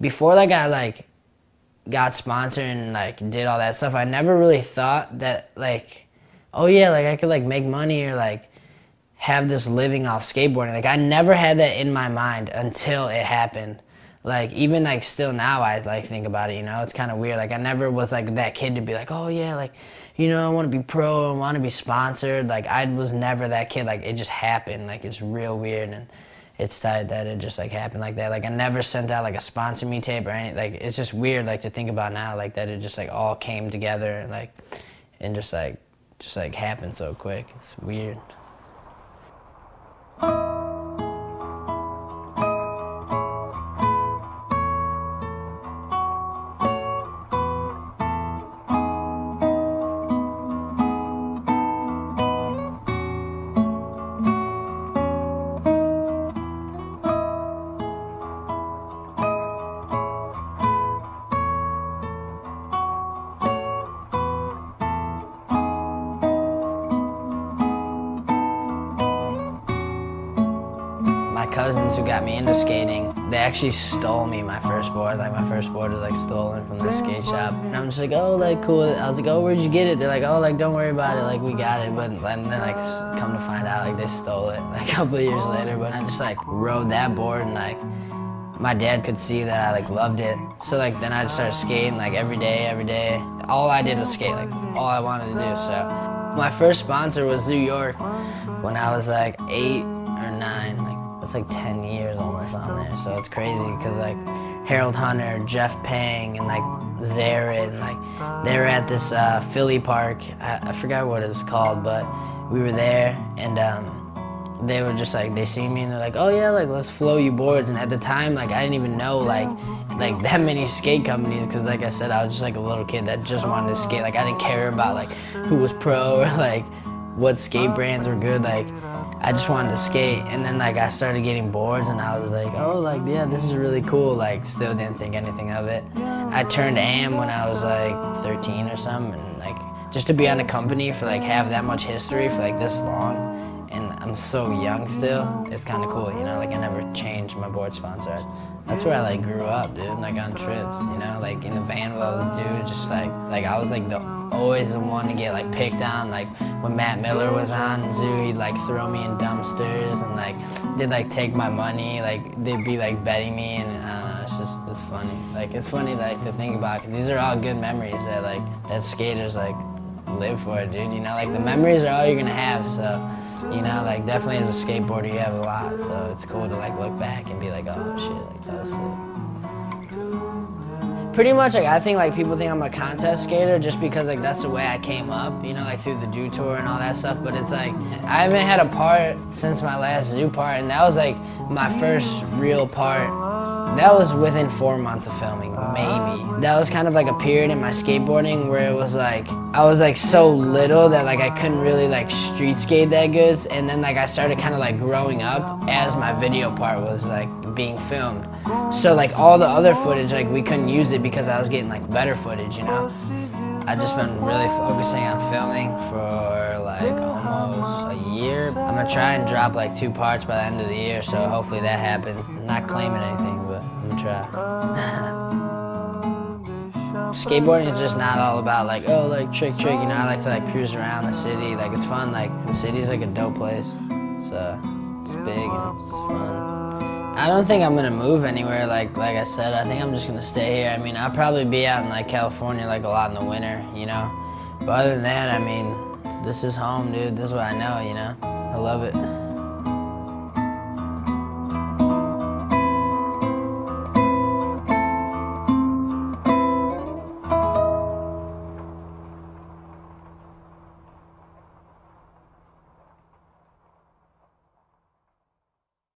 before like I like got sponsored and like did all that stuff, I never really thought that like, oh yeah, like I could like make money or like have this living off skateboarding. Like I never had that in my mind until it happened. Like even like still now I like think about it, you know, it's kind of weird. Like I never was like that kid to be like, oh yeah, like, you know, I want to be pro, I want to be sponsored. Like I was never that kid. Like it just happened. Like it's real weird, and it's tight that it just like happened like that. Like I never sent out like a sponsor me tape or anything. Like it's just weird like to think about now, like that it just like all came together and like and just like happened so quick. It's weird. My cousins who got me into skating, they actually stole me my first board. Like my first board was like stolen from the skate shop. And I'm just like, oh, like cool. I was like, oh, where'd you get it? They're like, oh, like don't worry about it. Like we got it. But then like come to find out, like they stole it like a couple of years later. But I just like rode that board, and like my dad could see that I like loved it. So like then I just started skating like every day. All I did was skate. Like that's all I wanted to do. So my first sponsor was New York when I was like 8 or 9. Like it's like 10 years almost on there, so it's crazy because like Harold Hunter, Jeff Pang, and like Zared, and like they were at this Philly park. I forgot what it was called, but we were there, and they were just like, they see me and they're like, oh yeah, like let's flow you boards. And at the time, like I didn't even know like that many skate companies, because like I said, I was just like a little kid that just wanted to skate. Like I didn't care about like who was pro or like what skate brands were good. Like I just wanted to skate. And then like I started getting boards, and I was like, oh, like yeah, this is really cool. Like still didn't think anything of it. I turned AM when I was like 13 or something, and like just to be on a company for like have that much history for like this long, and I'm so young still, it's kind of cool, you know. Like I never changed my board sponsor. That's where I like grew up, dude. Like on trips, you know, like in the van with all the dudes, just like I was like always the one to get like picked on. Like when Matt Miller was on Zoo, he'd like throw me in dumpsters, and like they'd like take my money, like they'd be like betting me, and I don't know, it's funny. Like it's funny like to think about, because these are all good memories that like that skaters like live for, dude. You know, like the memories are all you're gonna have. So you know, like definitely as a skateboarder you have a lot, so it's cool to like look back and be like, oh shit, like that was sick. Pretty much, like I think like people think I'm a contest skater just because like that's the way I came up, you know, like through the Dew Tour and all that stuff. But it's like I haven't had a part since my last Zoo part, and that was like my first real part. That was within 4 months of filming, maybe. That was kind of like a period in my skateboarding where it was like I was like so little that like I couldn't really like street skate that good, and then like I started kind of like growing up as my video part was like being filmed. So like all the other footage, like we couldn't use it because I was getting like better footage, you know. I've just been really focusing on filming for like almost a year. I'm gonna try and drop like 2 parts by the end of the year, so hopefully that happens. I'm not claiming anything, but I'm gonna try. Skateboarding is just not all about like, oh, like trick, you know. I like to like cruise around the city. Like it's fun. Like the city's like a dope place. So it's big and it's fun. I don't think I'm gonna move anywhere. Like I said, I think I'm just gonna stay here. I mean, I'll probably be out in like California like a lot in the winter, you know. But other than that, I mean, this is home, dude. This is what I know, you know. I love it.